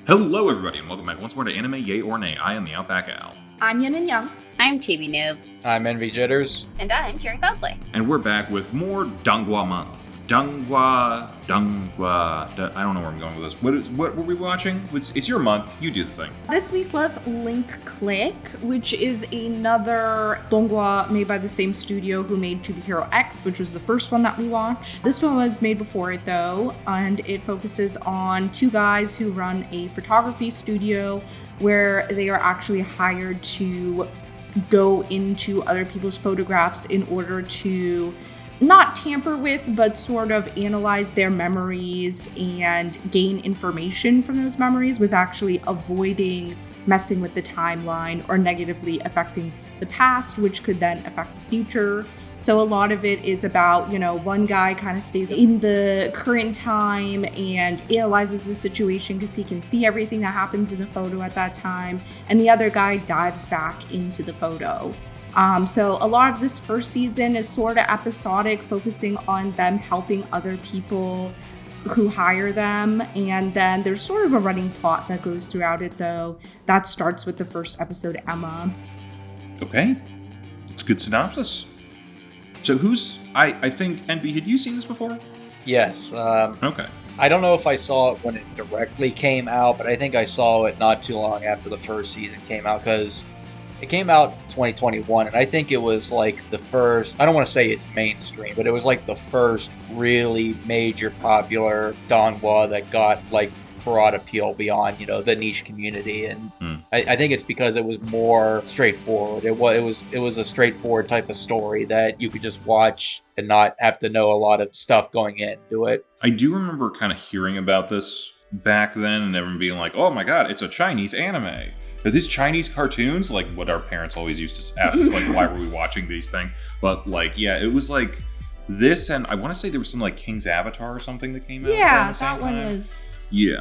Hello everybody and welcome back once more to Anime Yay or Nay. I am TheOutbackAl. I'm Yin&Jung. I'm Chibi Noob. I'm Envy Jitters. And I'm CheerandCosplay. And we're back with more donghua month. Donghua. I don't know where I'm going with this. What were we watching? It's your month. You do the thing. This week was Link Click, which is another donghua made by the same studio who made To Be Hero X, which was the first one that we watched. This one was made before it though, and it focuses on two guys who run a photography studio where they are actually hired to go into other people's photographs in order to not tamper with, but sort of analyze their memories and gain information from those memories with actually avoiding messing with the timeline or negatively affecting the past, which could then affect the future. So a lot of it is about, one guy kind of stays in the current time and analyzes the situation because he can see everything that happens in the photo at that time. And the other guy dives back into the photo. So a lot of this first season is sort of episodic, focusing on them helping other people who hire them. And then there's sort of a running plot that goes throughout it, though. That starts with the first episode, Emma. Okay. It's a good synopsis. So I think, Envy, had you seen this before? Yes. Okay. I don't know if I saw it when it directly came out, but I think I saw it not too long after the first season came out, because it came out in 2021, and I think it was like the first, I don't want to say it's mainstream, but it was like the first really major popular donghua that got like broad appeal beyond, the niche community. And I think it's because it was more straightforward. It was a straightforward type of story that you could just watch and not have to know a lot of stuff going into it. I do remember kind of hearing about this back then and everyone being like, oh my god, it's a Chinese anime. Are these Chinese cartoons? Like what our parents always used to ask us, like, why were we watching these things? But like, yeah, it was like this, and I want to say there was some like King's Avatar or something that came out. Yeah, that one was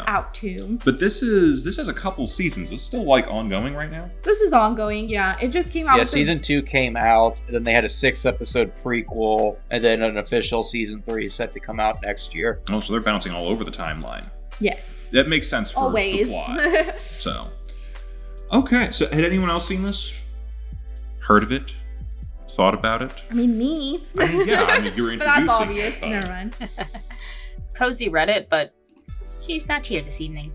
out too. But this has a couple seasons. It's still like ongoing right now. This is ongoing, yeah. It just came out. Yeah, season 2 came out, and then they had a 6-episode prequel, and then an official season 3 is set to come out next year. Oh, so they're bouncing all over the timeline. Yes, that makes sense for always. The plot. So. Okay, so had anyone else seen this? Heard of it? Thought about it? I mean, me. You were introducing. That's obvious. Never mind. Kozi read it, but she's not here this evening.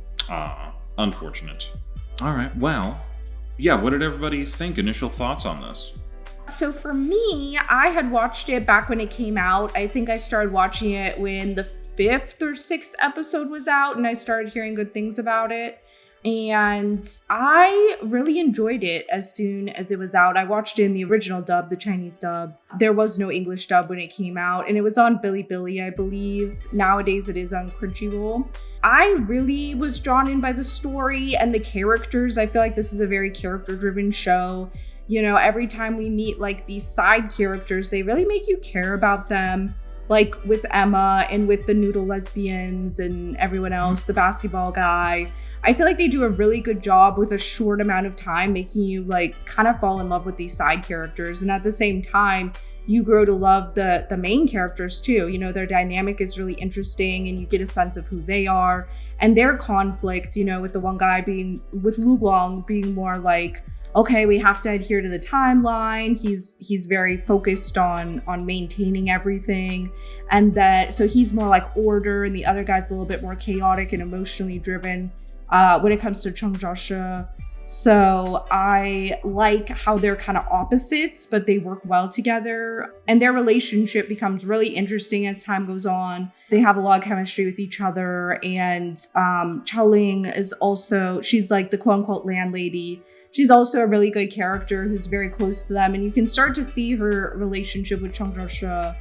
Unfortunate. All right, well, yeah, what did everybody think? Initial thoughts on this? So for me, I had watched it back when it came out. I think I started watching it when the 5th or 6th episode was out, and I started hearing good things about it. And I really enjoyed it as soon as it was out. I watched it in the original dub, the Chinese dub. There was no English dub when it came out, and it was on Bilibili, I believe. Nowadays it is on Crunchyroll. I really was drawn in by the story and the characters. I feel like this is a very character-driven show. Every time we meet like these side characters, they really make you care about them. Like with Emma and with the noodle lesbians and everyone else, the basketball guy. I feel like they do a really good job with a short amount of time making you like kind of fall in love with these side characters. And at the same time, you grow to love the main characters too. Their dynamic is really interesting and you get a sense of who they are and their conflict, with the one guy with Lu Guang being more like, okay, we have to adhere to the timeline. He's very focused on maintaining everything. And so he's more like order and the other guy's a little bit more chaotic and emotionally driven. When it comes to Cheng Zhaoshi. So I like how they're kind of opposites, but they work well together. And their relationship becomes really interesting as time goes on. They have a lot of chemistry with each other. And Chaling is also, she's like the quote unquote landlady. She's also a really good character who's very close to them. And you can start to see her relationship with Cheng Zhaoshi,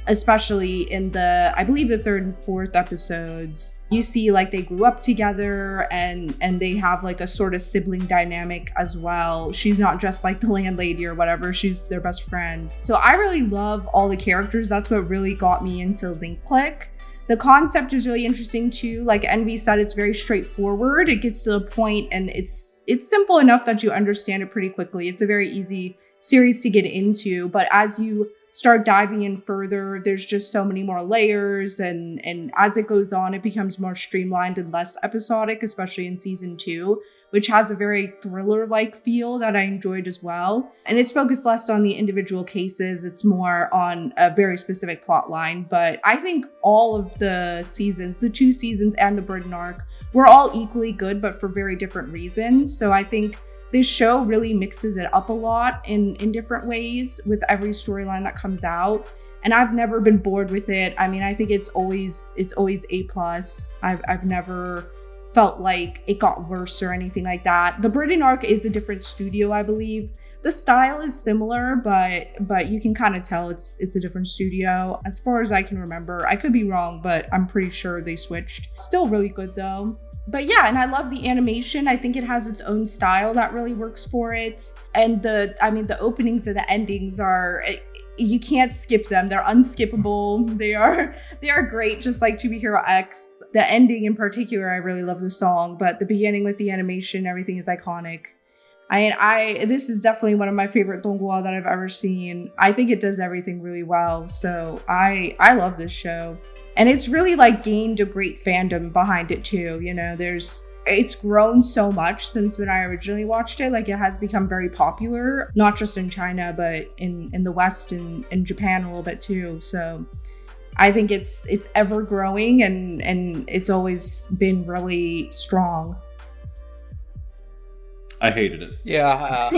especially in I believe the 3rd and 4th episodes. You see like they grew up together and they have like a sort of sibling dynamic as well. She's not just like the landlady or whatever, she's their best friend. So I really love all the characters. That's what really got me into Link Click. The concept is really interesting too. Like Envy said, it's very straightforward. It gets to the point and it's simple enough that you understand it pretty quickly. It's a very easy series to get into, but as you start diving in further, there's just so many more layers, and as it goes on, it becomes more streamlined and less episodic, especially in season 2, which has a very thriller-like feel that I enjoyed as well. And it's focused less on the individual cases, it's more on a very specific plot line. But I think all of the seasons, the 2 seasons and the Britain arc, were all equally good, but for very different reasons. So I think this show really mixes it up a lot in different ways with every storyline that comes out. And I've never been bored with it. I mean, I think it's always A+. I've never felt like it got worse or anything like that. The Britain arc is a different studio, I believe. The style is similar, but you can kind of tell it's a different studio as far as I can remember. I could be wrong, but I'm pretty sure they switched. Still really good though. But yeah, and I love the animation. I think it has its own style that really works for it. And the openings and the endings are, you can't skip them. They're unskippable. They are great, just like To Be Hero X. The ending in particular, I really love the song, but the beginning with the animation, everything is iconic. This is definitely one of my favorite donghua that I've ever seen. I think it does everything really well. So I love this show. And it's really like gained a great fandom behind it too. You know, it's grown so much since when I originally watched it. Like, it has become very popular, not just in China, but in the West and in Japan a little bit too. So I think it's ever growing, and it's always been really strong. I hated it. Yeah.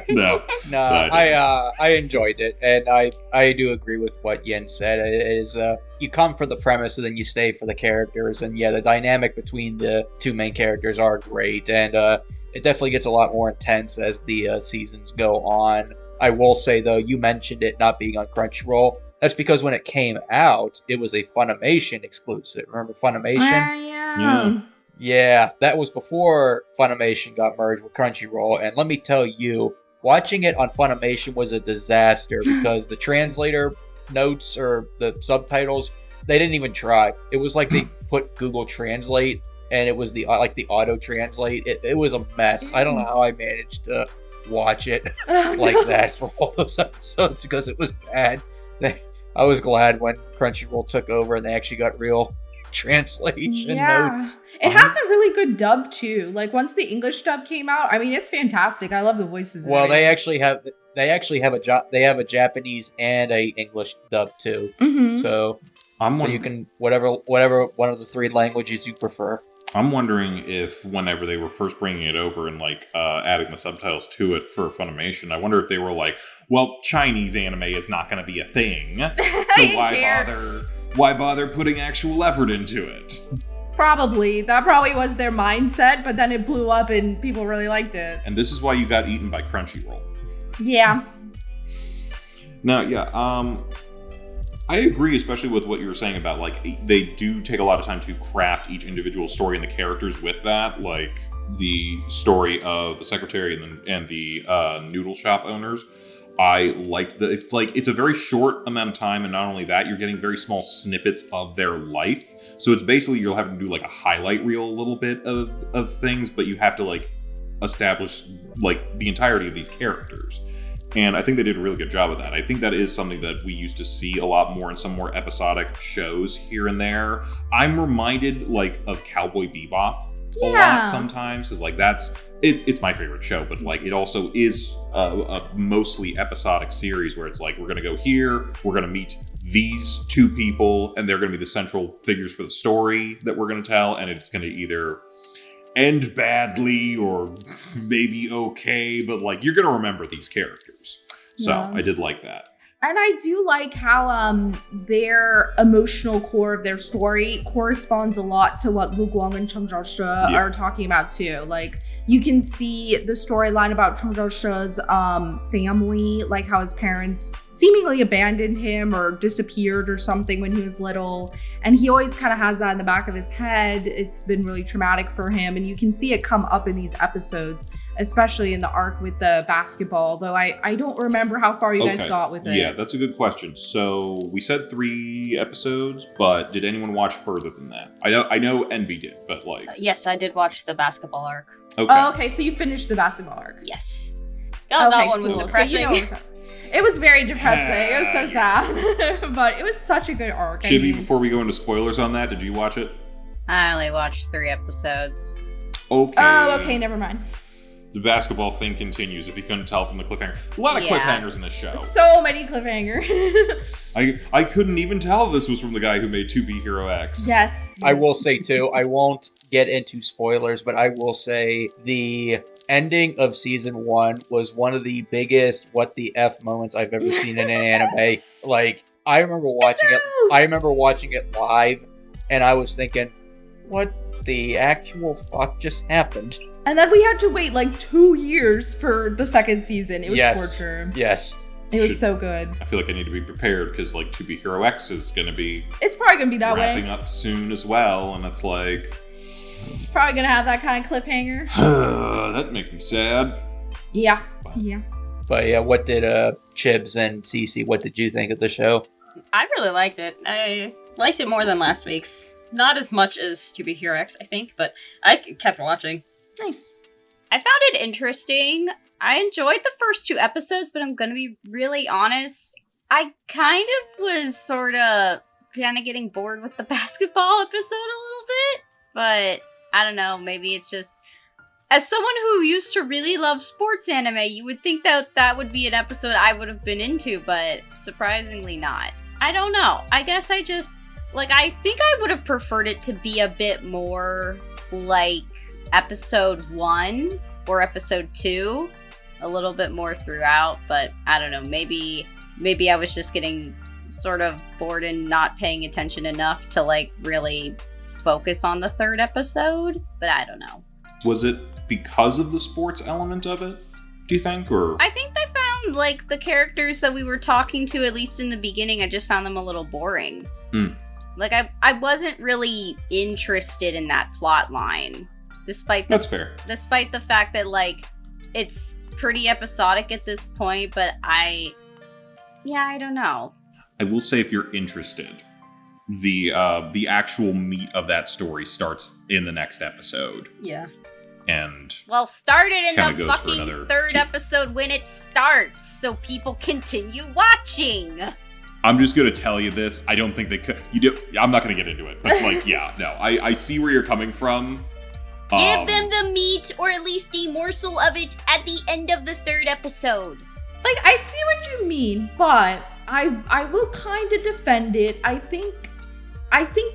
No. I enjoyed it, and I do agree with what Yin said. It is you come for the premise and then you stay for the characters, and yeah, the dynamic between the 2 main characters are great, and it definitely gets a lot more intense as the seasons go on. I will say though, you mentioned it not being on Crunchyroll. That's because when it came out, it was a Funimation exclusive. Remember Funimation? Yeah. Yeah, that was before Funimation got merged with Crunchyroll, and let me tell you, watching it on Funimation was a disaster because the translator notes or the subtitles, they didn't even try. It was like they put Google Translate, and it was the auto translate. It was a mess. I don't know how I managed to watch it like that for all those episodes because it was bad. I was glad when Crunchyroll took over and they actually got real translation notes. It has a really good dub too. Like, once the English dub came out, I mean, it's fantastic. I love the voices. Well, they actually have a Japanese and a English dub too. Mm-hmm. So you can whatever one of the 3 languages you prefer. I'm wondering if whenever they were first bringing it over and like adding the subtitles to it for Funimation, I wonder if they were like, well, Chinese anime is not going to be a thing, so why bother putting actual effort into it? Probably. That probably was their mindset, but then it blew up and people really liked it. And this is why you got eaten by Crunchyroll. Yeah. No, yeah. I agree, especially with what you were saying about, like, they do take a lot of time to craft each individual story and the characters with that. Like, the story of the secretary and the noodle shop owners. I liked it's a very short amount of time, and not only that, you're getting very small snippets of their life. So it's basically you'll have to do like a highlight reel a little bit of things, but you have to like establish like the entirety of these characters. And I think they did a really good job of that. I think that is something that we used to see a lot more in some more episodic shows here and there. I'm reminded like of Cowboy Bebop a lot sometimes, because like it's my favorite show, but like it also is a mostly episodic series where it's like, we're gonna go here, we're gonna meet these 2 people, and they're gonna be the central figures for the story that we're gonna tell, and it's gonna either end badly or maybe okay, but like you're gonna remember these characters. So I did like that. And I do like how their emotional core of their story corresponds a lot to what Lu Guang and Cheng Zhaoshe are talking about too. Like, you can see the storyline about Cheng Zhaoshe's family, like how his parents seemingly abandoned him or disappeared or something when he was little. And he always kind of has that in the back of his head. It's been really traumatic for him. And you can see it come up in these episodes, especially in the arc with the basketball, though I don't remember how far you guys got with it. Yeah, that's a good question. So we said 3 episodes, but did anyone watch further than that? I know Envy did, but like... yes, I did watch the basketball arc. Okay. Oh, okay, so you finished the basketball arc. Yes. Oh, that one was depressing. So It was very depressing. It was so sad. But it was such a good arc. Chibi, before we go into spoilers on that, did you watch it? I only watched 3 episodes. Okay. Oh, okay, never mind. The basketball thing continues, if you couldn't tell from the cliffhanger. A lot of cliffhangers in this show. So many cliffhangers. I couldn't even tell this was from the guy who made 2B Hero X. Yes. I will say, too, I won't get into spoilers, but I will say the ending of season 1 was one of the biggest what the F moments I've ever seen in an anime. Like, I remember watching it live, and I was thinking, what the actual fuck just happened? And then we had to wait like 2 years for the second season. It was torture. Yes. It was so good. I feel like I need to be prepared because like 2B Hero X is going to be It's probably going to be that wrapping way. up soon as well, and it's like It's probably going to have that kind of cliffhanger. that makes me sad. Yeah. Yeah. But yeah, what did Chibs and Cece, what did you think of the show? I really liked it. I liked it more than last week's. Not as much as To Be Hero X, I think, but I kept watching. Nice. I found it interesting. I enjoyed the first 2 episodes, but I'm gonna be really honest. I kind of was sort of getting bored with the basketball episode a little bit, but I don't know, maybe it's just... As someone who used to really love sports anime, you would think that that would be an episode I would have been into, but surprisingly not. I don't know. I guess I just... I think I would have preferred it to be a bit more like episode 1 or episode 2, a little bit more throughout, but I don't know, maybe I was just getting sort of bored and not paying attention enough to really focus on the 3rd episode, but I don't know. Was it because of the sports element of it, do you think, or? I think I found the characters that we were talking to, at least in the beginning, I just found them a little boring. I wasn't really interested in that plot line. That's fair. Despite the fact that, it's pretty episodic at this point, but I don't know. I will say, if you're interested, the actual meat of that story starts in the next episode. Yeah. And Well, started in kinda the goes for fucking another 3rd 2. episode when it starts, so people continue watching. I'm just gonna tell you this. I don't think they could. I'm not gonna get into it. But I see where you're coming from. Give them the meat, or at least a morsel of it, at the end of the 3rd episode. I see what you mean, but I will kind of defend it. I think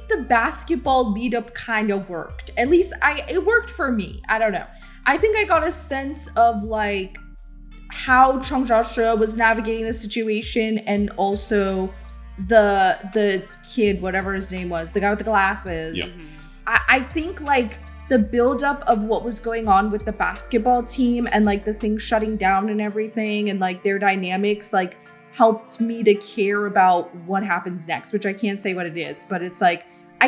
the basketball lead up kind of worked. At least it worked for me. I don't know. I think I got a sense of how Chung Jia was navigating the situation, and also the kid, whatever his name was, the guy with the glasses. Yeah. I think the buildup of what was going on with the basketball team and the things shutting down and everything and their dynamics helped me to care about what happens next, which I can't say what it is, but it's I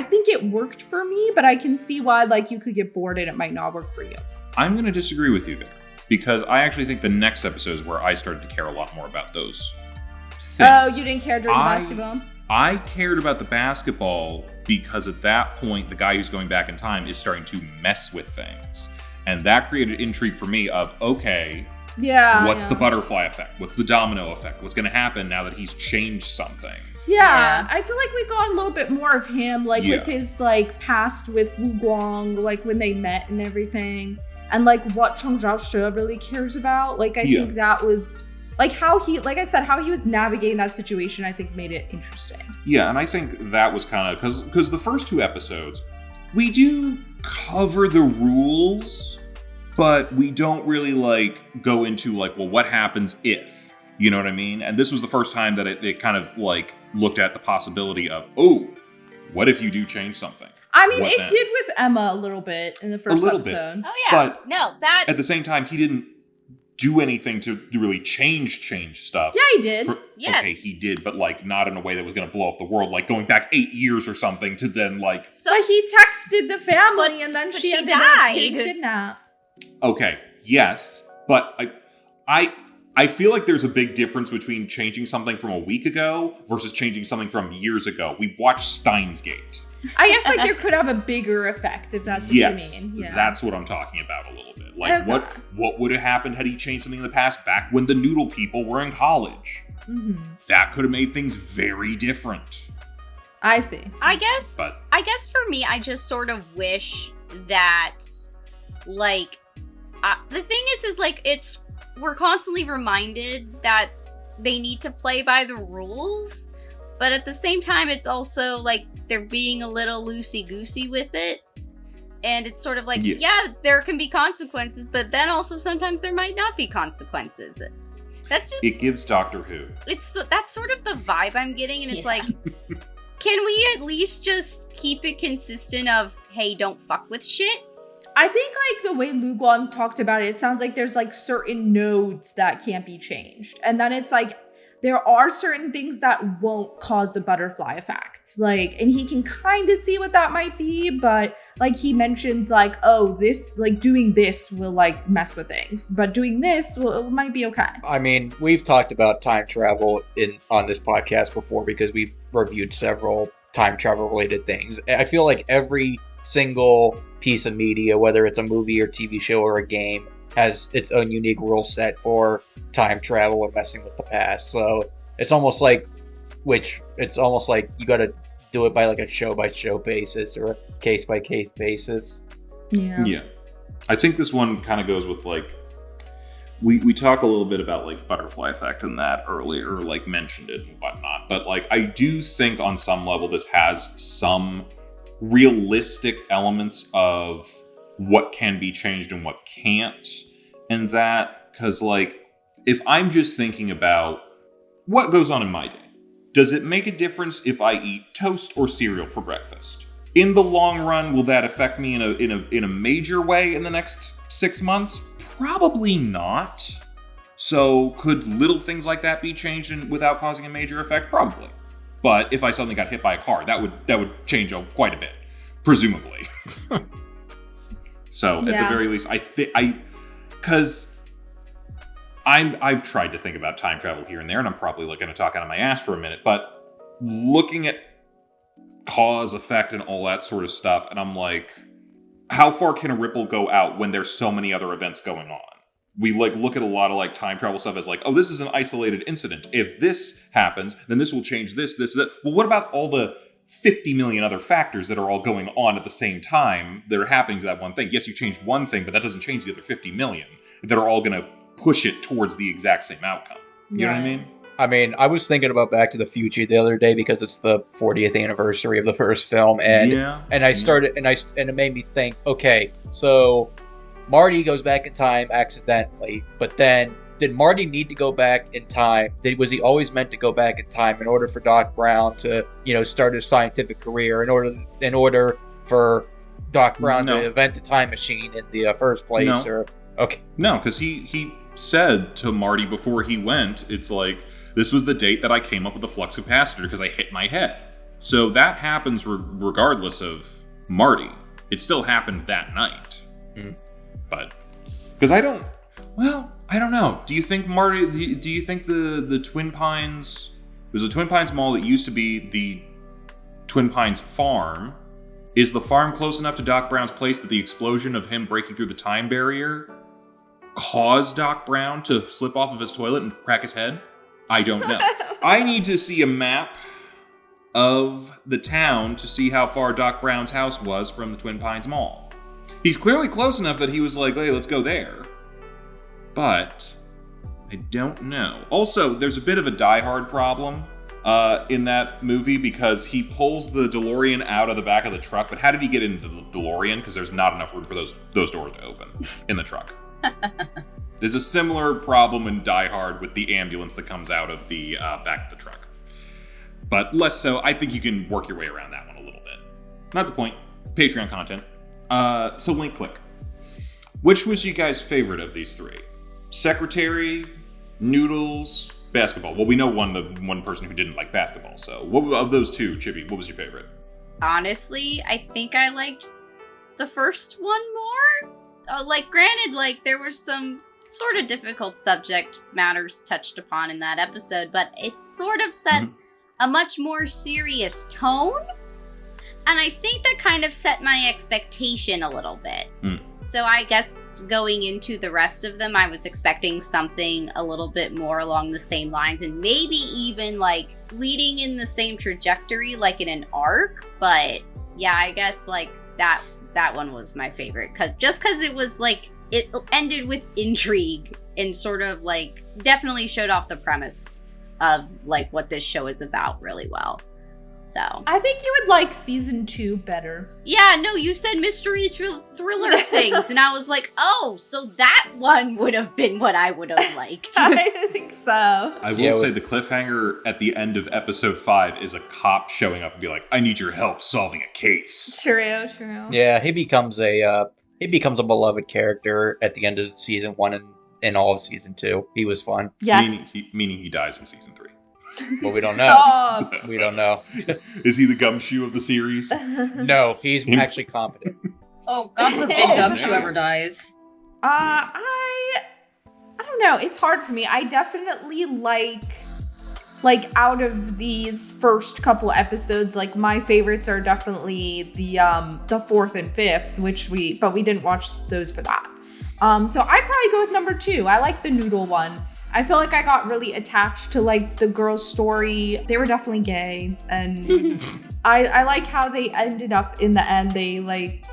think it worked for me, but I can see why you could get bored and it might not work for you. I'm going to disagree with you there, because I actually think the next episode is where I started to care a lot more about those things. Oh, you didn't care during the basketball? I cared about the basketball because at that point, the guy who's going back in time is starting to mess with things. And that created intrigue for me of, okay, what's the butterfly effect? What's the domino effect? What's going to happen now that he's changed something? Yeah, I feel we got a little bit more of him, with his past with Wu Guang, when they met and everything, and what Chung Jia really cares about. I think that was how he, I said, how he was navigating that situation, I think made it interesting. Yeah, and I think that was kind of because the first 2 episodes, we do cover the rules, but we don't really go into well, what happens if, you know what I mean? And this was the first time that it kind of looked at the possibility of, oh, what if you do change something? I mean, it did with Emma a little bit in the first episode. Oh yeah, but no, that at the same time, he didn't do anything to really change stuff. Yeah, he did. Yes. Okay, he did, but not in a way that was going to blow up the world, going back 8 years or something to then So but he texted the family, But- and then but she she ended up died. getting kidnapped. Okay, yes, but I feel there's a big difference between changing something from a week ago versus changing something from years ago. We watched Steins Gate. I guess like there could have a bigger effect if that's what you mean. Yeah. That's what I'm talking about a little bit. Like what would have happened had he changed something in the past back when the noodle people were in college? Mm-hmm. That could have made things very different. I see. I guess for me, I just sort of wish that, like, the thing is like, we're constantly reminded that they need to play by the rules, but at the same time, it's also like they're being a little loosey-goosey with it. And it's sort of like, yeah, there can be consequences, but then also sometimes there might not be consequences. That's just... It gives Doctor Who. That's sort of the vibe I'm getting, and it's like, can we at least just keep it consistent of, hey, don't fuck with shit? I think like the way Luguan talked about it, it sounds like there's like certain nodes that can't be changed. And then it's like, there are certain things that won't cause a butterfly effect. Like, and he can kind of see what that might be, but like he mentions like, oh, this, like doing this will like mess with things, but doing this might be okay. I mean, we've talked about time travel on this podcast before because we've reviewed several time travel related things. I feel like every single piece of media, whether it's a movie or TV show or a game, has its own unique rule set for time travel or messing with the past. So it's almost like you gotta do it by like a show by show basis or a case by case basis. Yeah. I think this one kind of goes with like, we talk a little bit about like butterfly effect and that earlier, like mentioned it and whatnot. But like, I do think on some level this has some realistic elements of what can be changed and what can't. And that, because like, if I'm just thinking about what goes on in my day, does it make a difference if I eat toast or cereal for breakfast? In the long run, will that affect me in a major way in the next 6 months? Probably not. So could little things like that be changed without causing a major effect? Probably. But if I suddenly got hit by a car, that would change quite a bit, presumably. So at the very least, because I've tried to think about time travel here and there, and I'm probably going to talk out of my ass for a minute, but looking at cause, effect, and all that sort of stuff, and I'm like, how far can a ripple go out when there's so many other events going on? We like look at a lot of like time travel stuff as like, oh, this is an isolated incident. If this happens, then this will change this, that. Well, what about all the 50 million other factors that are all going on at the same time that are happening to that one thing? Yes, you changed one thing, but that doesn't change the other 50 million that are all going to push it towards the exact same outcome. You know what I mean? I mean, I was thinking about Back to the Future the other day because it's the 40th anniversary of the first film, and I started and it made me think, okay, so Marty goes back in time accidentally, but then did Marty need to go back in time? Was he always meant to go back in time in order for Doc Brown to, start his scientific career? In order for Doc Brown to invent the time machine in the first place? No, because he said to Marty before he went, it's like, this was the date that I came up with the flux capacitor because I hit my head. So that happens regardless of Marty. It still happened that night. But because I don't know. Do you think Marty? Do you think the Twin Pines? There's a Twin Pines Mall that used to be the Twin Pines farm. Is the farm close enough to Doc Brown's place that the explosion of him breaking through the time barrier caused Doc Brown to slip off of his toilet and crack his head? I don't know. I need to see a map of the town to see how far Doc Brown's house was from the Twin Pines Mall. He's clearly close enough that he was like, hey, let's go there. But I don't know. Also, there's a bit of a Die Hard problem in that movie because he pulls the DeLorean out of the back of the truck, but how did he get into the DeLorean? Because there's not enough room for those doors to open in the truck. There's a similar problem in Die Hard with the ambulance that comes out of the back of the truck. But less so, I think you can work your way around that one a little bit. Not the point. Patreon content. So Link Click. Which was you guys' favorite of these three? Secretary, Noodles, Basketball. Well, we know one person who didn't like basketball, so of those two, Chibi, what was your favorite? Honestly, I think I liked the first one more. Granted, there were some sort of difficult subject matters touched upon in that episode, but it sort of set a much more serious tone And I think that kind of set my expectation a little bit. So I guess going into the rest of them, I was expecting something a little bit more along the same lines and maybe even like leading in the same trajectory, like in an arc. But yeah, I guess like that one was my favorite because it was like it ended with intrigue and sort of like definitely showed off the premise of like what this show is about really well. So I think you would like season 2 better. Yeah, no, you said mystery thriller things, and I was like, oh, so that one would have been what I would have liked. I think so. I will say the cliffhanger at the end of episode 5 is a cop showing up and be like, I need your help solving a case. True. Yeah, he becomes a beloved character at the end of season 1 and all of season 2. He was fun. Yes. Meaning he dies in season 3. But we don't Stop. know. We don't know. Is he the gumshoe of the series? No, he's actually competent. Oh, God forbid Gumshoe ever dies. I don't know. It's hard for me. I definitely like out of these first couple episodes, like my favorites are definitely the 4th and 5th, but we didn't watch those for that. So I'd probably go with number 2. I like the noodle one. I feel like I got really attached to like the girl's story. They were definitely gay, and I like how they ended up in the end. They like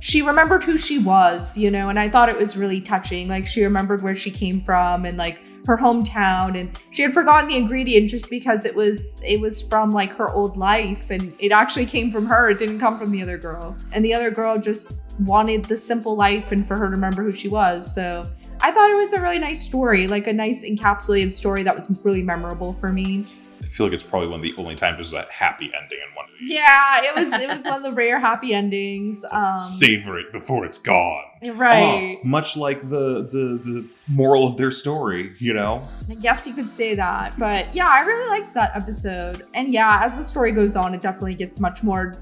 she remembered who she was, you know, and I thought it was really touching. Like she remembered where she came from and like her hometown, and she had forgotten the ingredient just because it was from like her old life, and it actually came from her. It didn't come from the other girl, and the other girl just wanted the simple life and for her to remember who she was. So I thought it was a really nice story, like a nice encapsulated story that was really memorable for me. I feel like it's probably one of the only times there's a happy ending in one of these. Yeah, it was one of the rare happy endings. Savor it before it's gone. Right. Much like the moral of their story, you know? I guess you could say that. But yeah, I really liked that episode. And yeah, as the story goes on, it definitely gets much more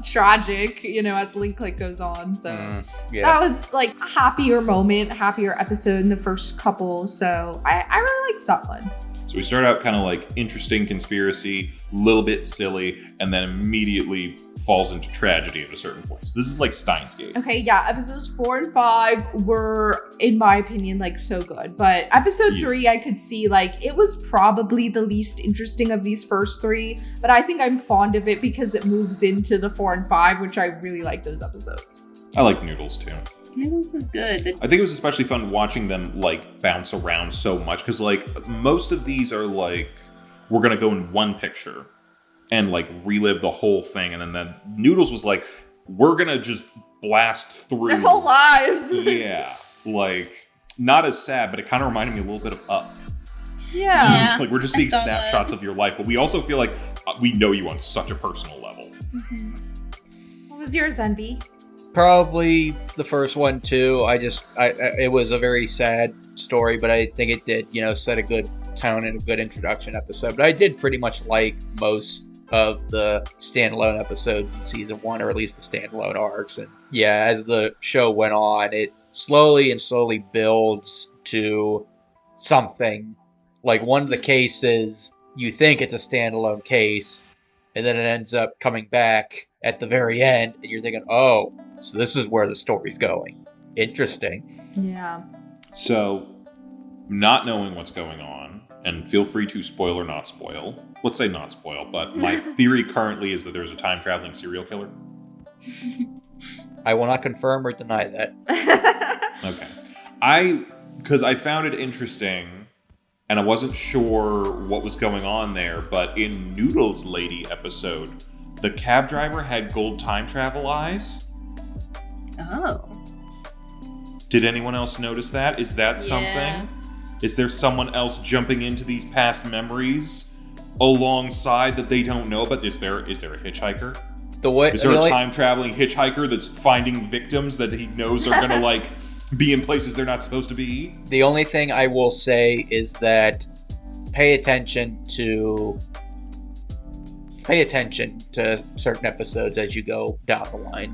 tragic, you know, as Link Click goes on. So that was like a happier episode in the first couple. So I really liked that one. So we start out kind of like interesting conspiracy, a little bit silly, and then immediately falls into tragedy at a certain point. So this is like Steins Gate. Okay, yeah, episodes 4 and 5 were, in my opinion, like so good. But episode 3, I could see like it was probably the least interesting of these first 3. But I think I'm fond of it because it moves into the 4 and 5, which I really like those episodes. I like Noodles too. Noodles is good. I think it was especially fun watching them like bounce around so much because like most of these are like we're gonna go in one picture and like relive the whole thing, and then Noodles was like we're gonna just blast through their whole lives. Yeah, like not as sad, but it kind of reminded me a little bit of Up. Yeah. Like we're just seeing snapshots of your life, but we also feel like we know you on such a personal level. Mm-hmm. What was yours, Envy? Probably the first one too. It was a very sad story, but I think it did, set a good tone and a good introduction episode. But I did pretty much like most of the standalone episodes in season 1, or at least the standalone arcs. And yeah, as the show went on, it slowly builds to something. Like one of the cases, you think it's a standalone case, and then it ends up coming back at the very end, and you're thinking, oh, so this is where the story's going. Interesting. Yeah. So, not knowing what's going on, and feel free to spoil or not spoil. Let's say not spoil, but my theory currently is that there's a time-traveling serial killer. I will not confirm or deny that. Okay. Because I found it interesting, and I wasn't sure what was going on there, but in Noodles Lady episode, the cab driver had gold time travel eyes. Oh. Did anyone else notice that? Is that something? Yeah. Is there someone else jumping into these past memories alongside that they don't know about? Is there a hitchhiker? Is there a time-traveling hitchhiker that's finding victims that he knows are gonna like be in places they're not supposed to be? The only thing I will say is that pay attention to certain episodes as you go down the line.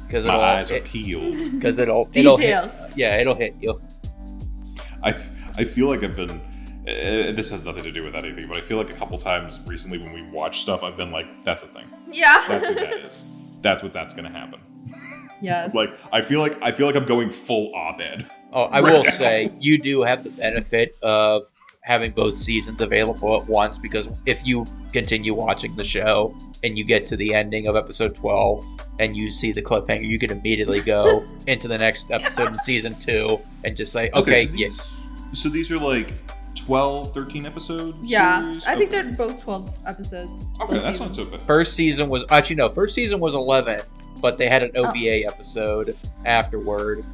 Because my eyes are peeled. Because it'll Details. It'll hit you. I feel like I've been this has nothing to do with anything, but I feel like a couple times recently when we watch stuff, I've been like, that's a thing. Yeah. That's what that is. That's what that's gonna happen. Yes. Like, I feel like I'm going full Abed. Oh, I will say, you do have the benefit of having both seasons available at once, because if you continue watching the show and you get to the ending of episode 12 and you see the cliffhanger, you can immediately go into the next episode in season 2 and just say, okay, so these are like 12, 13 episodes? Yeah, series? I think they're both 12 episodes. Okay, both that's seasons. not so bad. First season was 11, but they had an OVA episode afterward,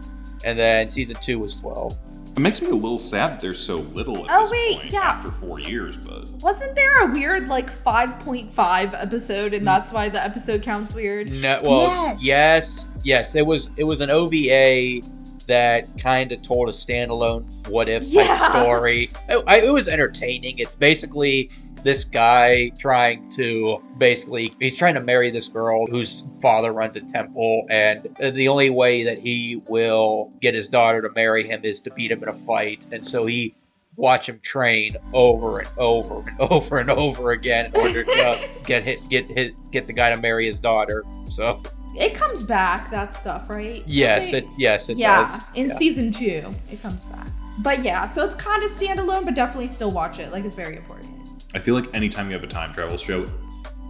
and then season 2 was 12. It makes me a little sad that there's so little at this point after 4 years, but... Wasn't there a weird, 5.5 episode, and that's why the episode counts weird? No, well, yes. It was an OVA that kind of told a standalone what-if type story. It was entertaining. It's basically this guy he's trying to marry this girl whose father runs a temple, and the only way that he will get his daughter to marry him is to beat him in a fight, and so he watch him train over and over and over and over again in order to get the guy to marry his daughter. So it comes back, that stuff, right? Yes, it does. In season 2, it comes back. But yeah, so it's kind of standalone, but definitely still watch it. It's very important. I feel like anytime you have a time travel show,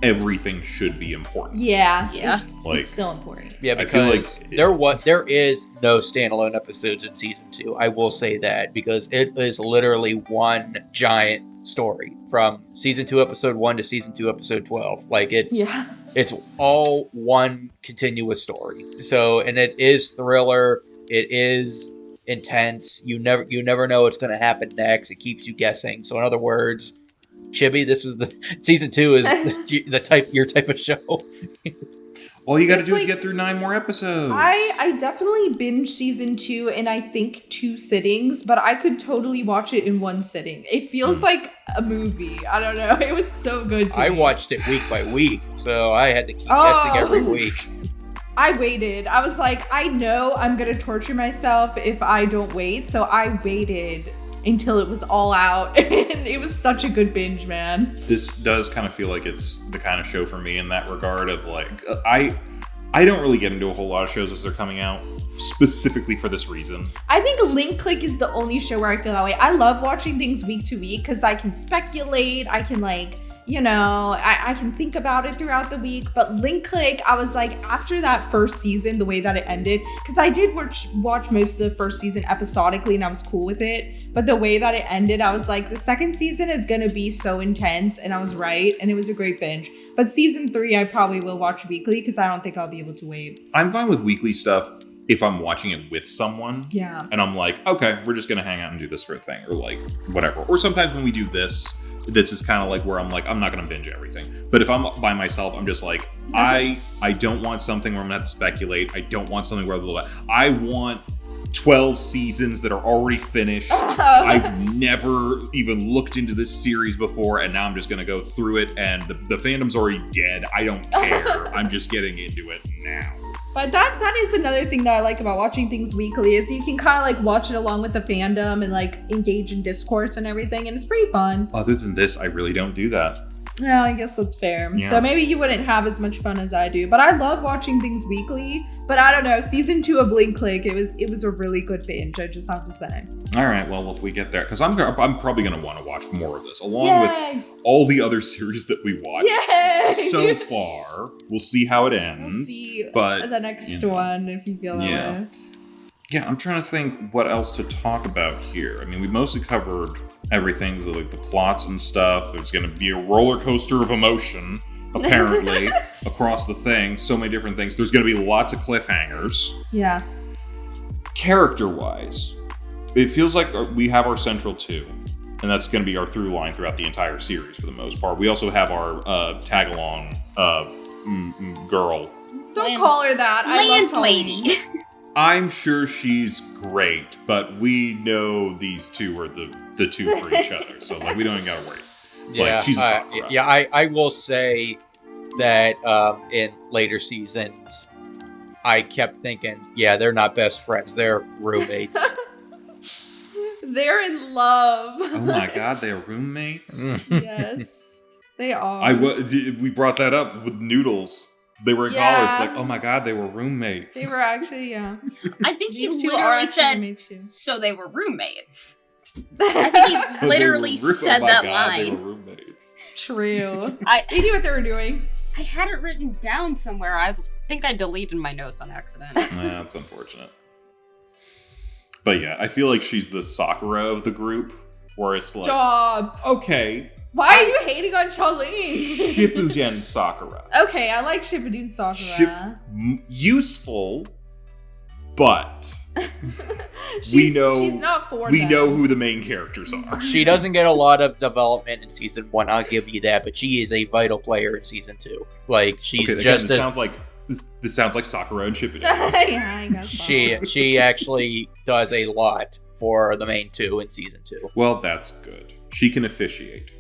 everything should be important. Yeah. It's still important. Yeah, because there is no standalone episodes in season 2. I will say that, because it is literally one giant story from season 2 episode 1 to season 2 episode 12. It's all one continuous story. So, and it is thriller. It is intense. You never know what's going to happen next. It keeps you guessing. So, in other words, Chibi, this was season 2 is your type of show. All you got to do is get through 9 more episodes. I definitely binged season 2 in, I think, 2 sittings, but I could totally watch it in 1 sitting. It feels like a movie. I don't know. It was so good to me. I watched it week by week, so I had to keep guessing every week. I waited. I was like, I know I'm going to torture myself if I don't wait, so I waited until it was all out, and it was such a good binge, man. This does kind of feel like it's the kind of show for me in that regard of I don't really get into a whole lot of shows as they're coming out, specifically for this reason. I think Link Click is the only show where I feel that way. I love watching things week to week because I can speculate, I can I can think about it throughout the week. But Link Click, I was like, after that first season, the way that it ended, because I did watch most of the first season episodically and I was cool with it. But the way that it ended, I was like, the second season is going to be so intense. And I was right. And it was a great binge. But season 3, I probably will watch weekly because I don't think I'll be able to wait. I'm fine with weekly stuff if I'm watching it with someone. Yeah. And I'm like, okay, we're just going to hang out and do this for a thing, or whatever. Or sometimes when we do this is kind of like where I'm like, I'm not going to binge everything. But if I'm by myself, I'm just like, I don't want something where I'm going to have to speculate. I don't want something where I want 12 seasons that are already finished. I've never even looked into this series before, and now I'm just going to go through it, and the fandom's already dead. I don't care. I'm just getting into it now. But that is another thing that I like about watching things weekly, is you can kind of watch it along with the fandom and engage in discourse and everything, and it's pretty fun. Other than this, I really don't do that. No, I guess that's fair. Yeah. So maybe you wouldn't have as much fun as I do, but I love watching things weekly. But I don't know, season 2 of Link Click, it was a really good binge, I just have to say. All right, well, if we get there, because I'm probably going to want to watch more of this, along with all the other series that we watched so far. We'll see how it ends. We'll see but the next one, if you feel that way. Yeah, I'm trying to think what else to talk about here. I mean, we mostly covered everything, the plots and stuff. It's going to be a roller coaster of emotion, apparently, across the thing. So many different things. There's going to be lots of cliffhangers. Yeah. Character-wise, it feels like we have our central 2, and that's going to be our through line throughout the entire series for the most part. We also have our tag-along girl. Don't call her that. I love Landlady. I'm sure she's great, but we know these two are the two for each other, so we don't even gotta worry. It's she's a Sakura. Yeah, I will say that in later seasons, I kept thinking, they're not best friends, they're roommates. They're in love. Oh my god, they're roommates. Yes, they are. We brought that up with Noodles. They were in college. Like, oh my god, they were roommates. They were actually, yeah. I think These he two are literally actually said, roommates too. so they were roommates. I think he So literally they were, said oh my that god, line. They were roommates. True. They knew what they were doing. I had it written down somewhere. I think I deleted my notes on accident. That's unfortunate. But yeah, I feel like she's the Sakura of the group, where it's Stop. like, okay, Why are you hating on Charlene? Shippuden Sakura. Okay, I like Shippuden Sakura. Useful, but she's not for we them. know who the main characters are. She doesn't get a lot of development in season 1, I'll give you that, but she is a vital player in season 2. Like, she's Okay, just again, this sounds like Sakura and Shippuden. Yeah, I guess so. she actually does a lot for the main 2 in season 2. Well, that's good. She can officiate.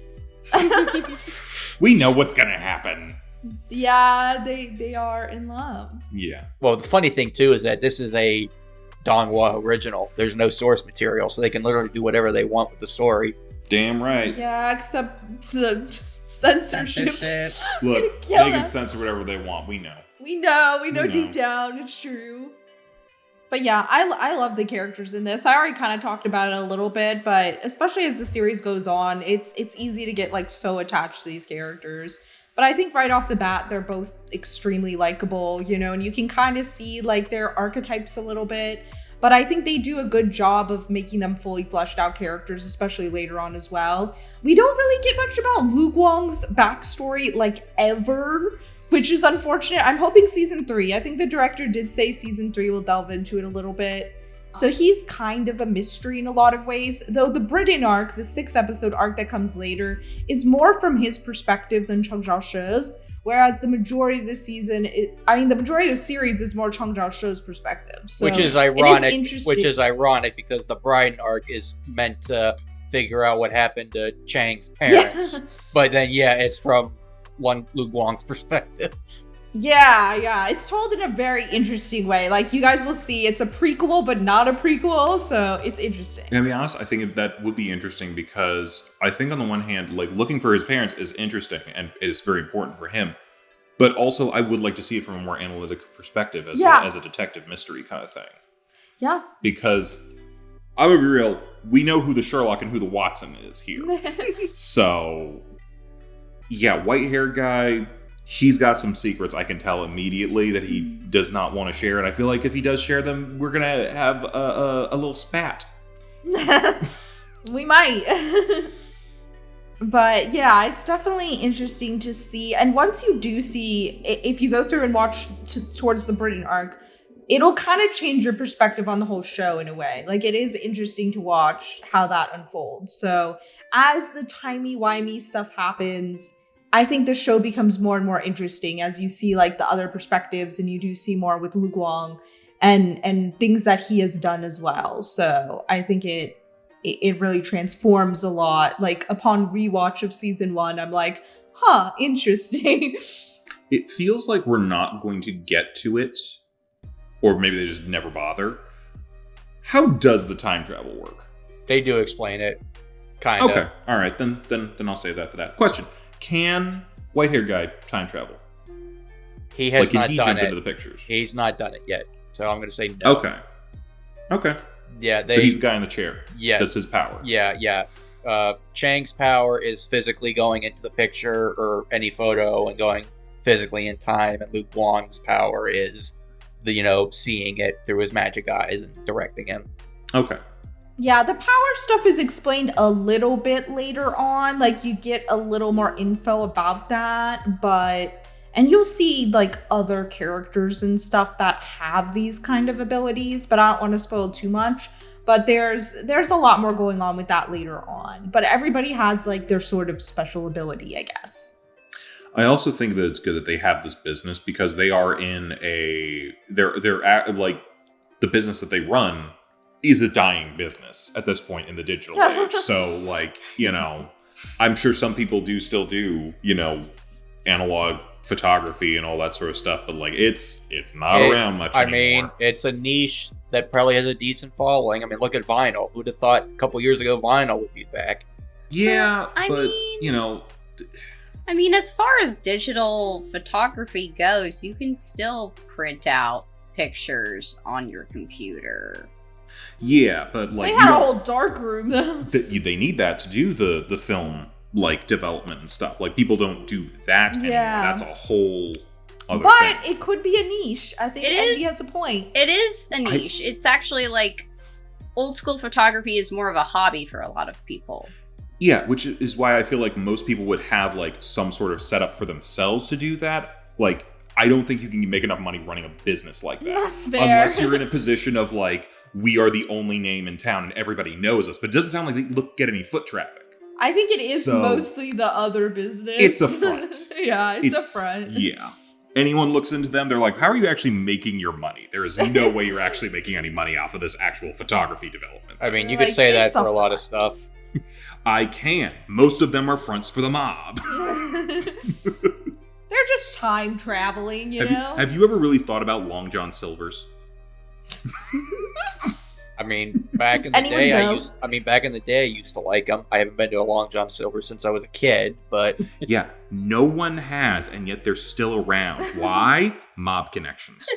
We know what's gonna happen. Yeah, they are in love. Yeah. Well, the funny thing too is that this is a donghua original. There's no source material, so they can literally do whatever they want with the story. Damn right. Yeah, except the censorship. Look, Kill they can us. censor whatever they want. We know. We know We know. deep down, it's true. But yeah, I love the characters in this. I already kind of talked about it a little bit, but especially as the series goes on, it's easy to get like so attached to these characters. But I think right off the bat, they're both extremely likable, you know, and you can kind of see like their archetypes a little bit. But I think they do a good job of making them fully fleshed out characters, especially later on as well. We don't really get much about Lu Guang's backstory, like, ever, which is unfortunate. I'm hoping season 3. I think the director did say season 3 will delve into it a little bit. So he's kind of a mystery in a lot of ways, though the Britain arc, the 6-episode arc that comes later, is more from his perspective than Chang Zhaoshe's, whereas the majority of the season, the majority of the series is more Chang Zhaoshe's perspective. So which is ironic because the Brighton arc is meant to figure out what happened to Chang's parents. But then, it's from Lu Guang's perspective. Yeah, it's told in a very interesting way. Like, you guys will see, it's a prequel, but not a prequel, so it's interesting. To be honest, I think that would be interesting because I think on the one hand, like, looking for his parents is interesting and it is very important for him. But also, I would like to see it from a more analytical perspective as a detective mystery kind of thing. Yeah. Because, I'm gonna be real, we know who the Sherlock and who the Watson is here. So, yeah, white-haired guy, he's got some secrets I can tell immediately that he does not want to share. And I feel like if he does share them, we're going to have a little spat. We might. But yeah, it's definitely interesting to see. And once you do see, if you go through and watch towards the Britain arc, it'll kind of change your perspective on the whole show in a way. Like, it is interesting to watch how that unfolds. So as the timey-wimey stuff happens, I think the show becomes more and more interesting as you see like the other perspectives and you do see more with Lu Guang and things that he has done as well. So I think it really transforms a lot. Like, upon rewatch of season 1, I'm like, interesting. It feels like we're not going to get to it, or maybe they just never bother. How does the time travel work? They do explain it, kind of. Okay, all right, then I'll save that for that. Question. Can white-haired guy time travel? He has not he done jump it. into the pictures? He's not done it yet. So I'm going to say no. Okay. Yeah, so he's the guy in the chair. Yes. That's his power. Yeah. Chang's power is physically going into the picture or any photo and going physically in time, and Lu Guang's power is seeing it through his magic eyes and directing him. Okay. Yeah, the power stuff is explained a little bit later on. Like, you get a little more info about that, and you'll see like other characters and stuff that have these kind of abilities, but I don't want to spoil too much. But there's a lot more going on with that later on. But everybody has like their sort of special ability, I guess. I also think that it's good that they have this business because they are in they're at, like, the business that they run is a dying business at this point in the digital age. So, like, I'm sure some people still do, analog photography and all that sort of stuff, but like it's not around much anymore. I mean, it's a niche that probably has a decent following. I mean, look at vinyl. Who'd have thought a couple years ago vinyl would be back? Yeah, I but, mean- you know... I mean, as far as digital photography goes, you can still print out pictures on your computer. Yeah, but, like... They you had a don't- whole dark room, though. They need that to do the film, like, development and stuff. Like, people don't do that anymore. Yeah. That's a whole other But thing. it could be a niche. I think It Andy is- has a point. It is a niche. It's actually like old school photography is more of a hobby for a lot of people. Yeah, which is why I feel like most people would have, like, some sort of setup for themselves to do that. Like, I don't think you can make enough money running a business like that. That's fair. Unless you're in a position of, like, we are the only name in town and everybody knows us. But it doesn't sound like they get any foot traffic. I think it is So- mostly the other business. It's a front. Yeah, it's a front. Yeah. Anyone looks into them, they're like, how are you actually making your money? There is no way you're actually making any money off of this actual photography development. I mean, you Like, could say that it's for a a lot of front. stuff. I can. Most of them are fronts for the mob. They're just time traveling, you know? Have you ever really thought about Long John Silver's? I mean, back Does in the anyone day, know? back in the day, I used to like them. I haven't been to a Long John Silver since I was a kid, but Yeah, no one has, and yet they're still around. Why? Mob connections.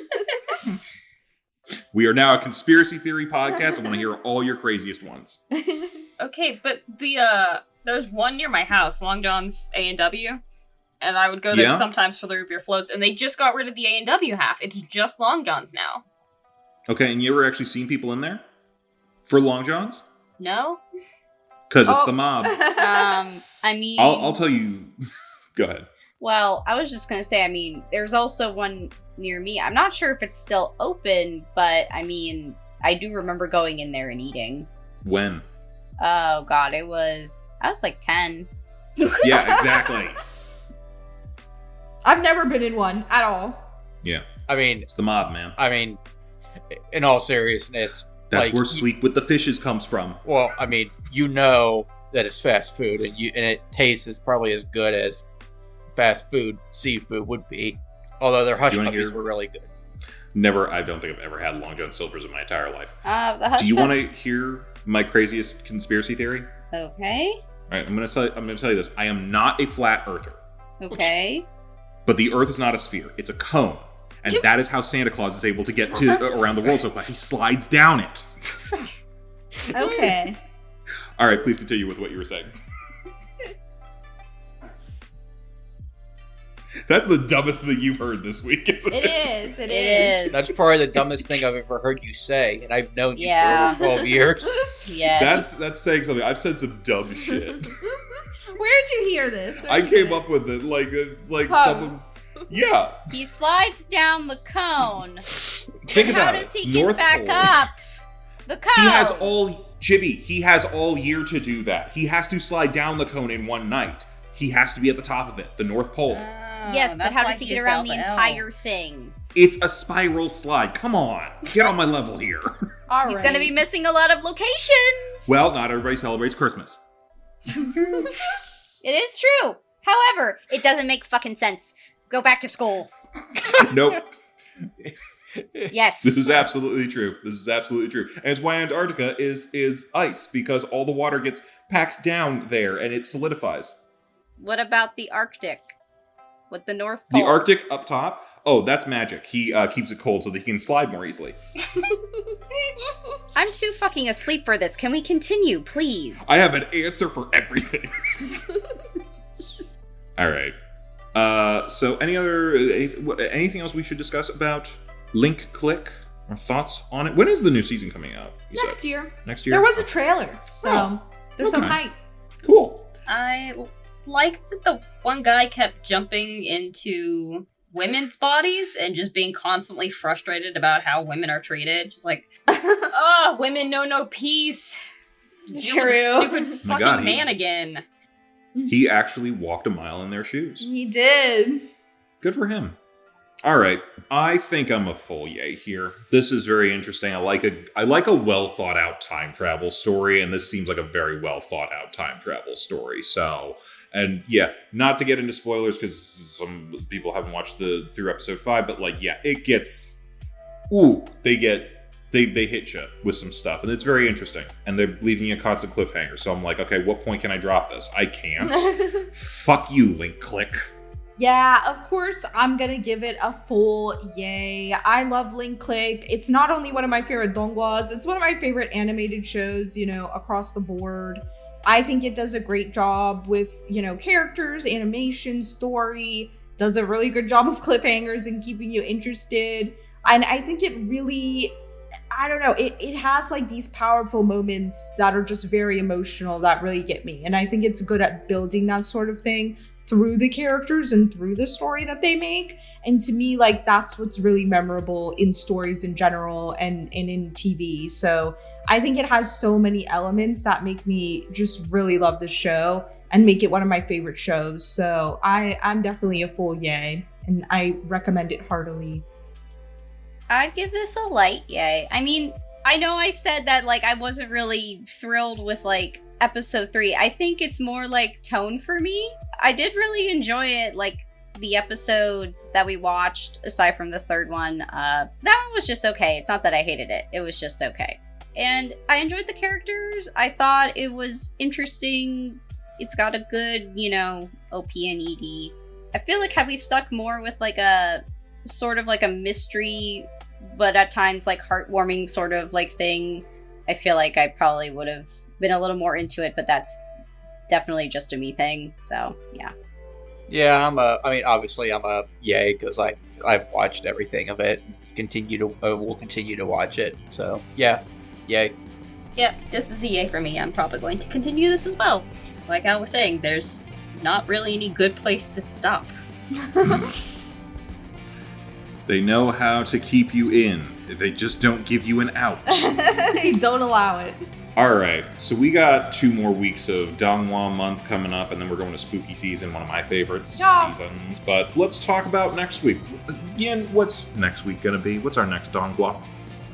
We are now a conspiracy theory podcast. I want to hear all your craziest ones. Okay, but there's one near my house, Long John's A&W, and I would go there Yeah? sometimes for the root beer floats, and they just got rid of the A&W half. It's just Long John's now. Okay, and you ever actually seen people in there? For Long Johns? No? Because it's Oh. the mob. I mean, I'll tell you. Go ahead. well, I was just gonna say, I mean, there's also one near me. I'm not sure if it's still open, but I mean, I do remember going in there and eating. When? Oh god, I was like 10. Yeah, exactly. I've never been in one at all. Yeah, I mean, it's the mob, man. in all seriousness, That's like, where Sleep with the Fishes comes from. well, I mean, you know that it's fast food, and it tastes as probably as good as fast food seafood would be. Although their hush Do you wanna puppies hear- were really good. I don't think I've ever had Long John Silver's in my entire life. The hush Do you want to hear my craziest conspiracy theory? Okay. All right, I'm gonna tell you this. I am not a flat earther, Okay. but the Earth is not a sphere; it's a cone, and that is how Santa Claus is able to get to around the world so fast. He slides down it. Okay. All right, please continue with what you were saying. That's the dumbest thing you've heard this week, isn't it? It It is. That's probably the dumbest thing I've ever heard you say, and I've known you Yeah. for over 12 years. Yes. That's saying something. I've said some dumb shit. Where'd you hear this? I came up with it like it's like Huh. someone. Yeah, He slides down the cone. think How about does it. he get North back Pole. up? The cone. He has all Chibi. He has all year to do that. He has to slide down the cone in one night. He has to be at the top of it, the North Pole. Yes, but that's how why does he he's get around the Alpha entire Elf. thing? It's a spiral slide. Come on, get on my level here. All He's gonna be missing a lot of locations. Well, not everybody celebrates Christmas. It is true. However, it doesn't make fucking sense. Go back to school. Nope. Yes. This is absolutely true. This is absolutely true. And it's why Antarctica is ice, because all the water gets packed down there and it solidifies. What about the Arctic? With the North Pole? The Arctic up top, oh, that's magic. He keeps it cold so that he can slide more easily. I'm too fucking asleep for this. Can we continue, please? I have an answer for everything. All right. So anything else we should discuss about Link Click? Or thoughts on it? When is the new season coming out? You Next said? year. Next year? There was a trailer, so Oh, there's some okay. hype. Cool. I like that the one guy kept jumping into women's bodies and just being constantly frustrated about how women are treated. Just like, oh, women know no peace. Deal with True. this stupid Oh my fucking God, man again. He actually walked a mile in their shoes. He did. Good for him. All right, I think I'm a full yay here. This is very interesting. I like a well thought out time travel story, and this seems like a very well thought out time travel story. So, and yeah, not to get into spoilers because some people haven't watched through episode 5, but like, yeah, it gets, they they hit you with some stuff, and it's very interesting. And they're leaving you a constant cliffhanger. So I'm like, okay, what point can I drop this? I can't. Fuck you, Link Click. Yeah, of course, I'm gonna give it a full yay. I love Link Click. It's not only one of my favorite donghwas, it's one of my favorite animated shows, across the board. I think it does a great job with, characters, animation, story, does a really good job of cliffhangers and keeping you interested. And I think it really, I don't know, it has like these powerful moments that are just very emotional that really get me. And I think it's good at building that sort of thing through the characters and through the story that they make. And to me, like, that's what's really memorable in stories in general and in TV. So I think it has so many elements that make me just really love the show and make it one of my favorite shows. So I'm definitely a full yay, and I recommend it heartily. I'd give this a light yay. I mean, I know I said that, like, I wasn't really thrilled with, like, episode 3. I think it's more like tone for me. I did really enjoy it, like the episodes that we watched, aside from the third one. That one was just okay. It's not that I hated it. It was just okay. And I enjoyed the characters. I thought it was interesting. It's got a good, OP and ED. I feel like had we stuck more with like a sort of like a mystery, but at times like heartwarming sort of like thing, I feel like I probably would have been a little more into it, but that's definitely just a me thing. So yeah. Yeah, obviously I'm a yay because I've watched everything of it. Will continue to watch it. So yeah, yay. Yep, this is a yay for me. I'm probably going to continue this as well. Like I was saying, there's not really any good place to stop. They know how to keep you in. They just don't give you an out. Don't allow it. All right, so we got 2 more weeks of donghua month coming up, and then we're going to spooky season, one of my favorite seasons. But let's talk about next week. Yin, what's next week going to be? What's our next donghua?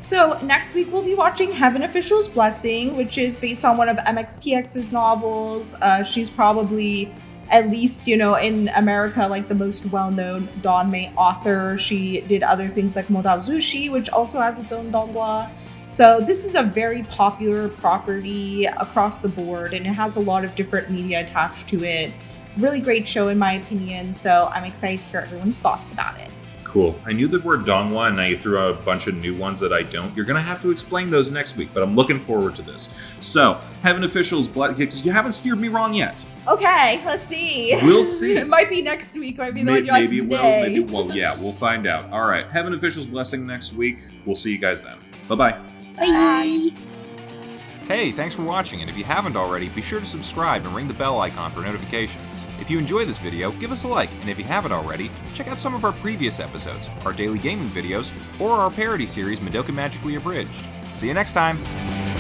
So next week we'll be watching Heaven Official's Blessing, which is based on one of MXTX's novels. She's probably, at least, in America, like the most well-known donmei author. She did other things like Modao Zushi, which also has its own donghua. So this is a very popular property across the board, and it has a lot of different media attached to it. Really great show in my opinion, so I'm excited to hear everyone's thoughts about it. Cool. I knew the word donghua, and now you threw out a bunch of new ones that I don't. You're going to have to explain those next week, but I'm looking forward to this. So, Heaven Official's because you haven't steered me wrong yet. Okay, let's see. We'll see. It might be next week. Might be the one you're maybe like, it will. Maybe it won't. Yeah, we'll find out. All right. Heaven Official's Blessing next week. We'll see you guys then. Bye-bye. Bye. Hey, thanks for watching, and if you haven't already, be sure to subscribe and ring the bell icon for notifications. If you enjoy this video, give us a like, and if you haven't already, check out some of our previous episodes, our daily gaming videos, or our parody series Madoka Magically Abridged. See you next time!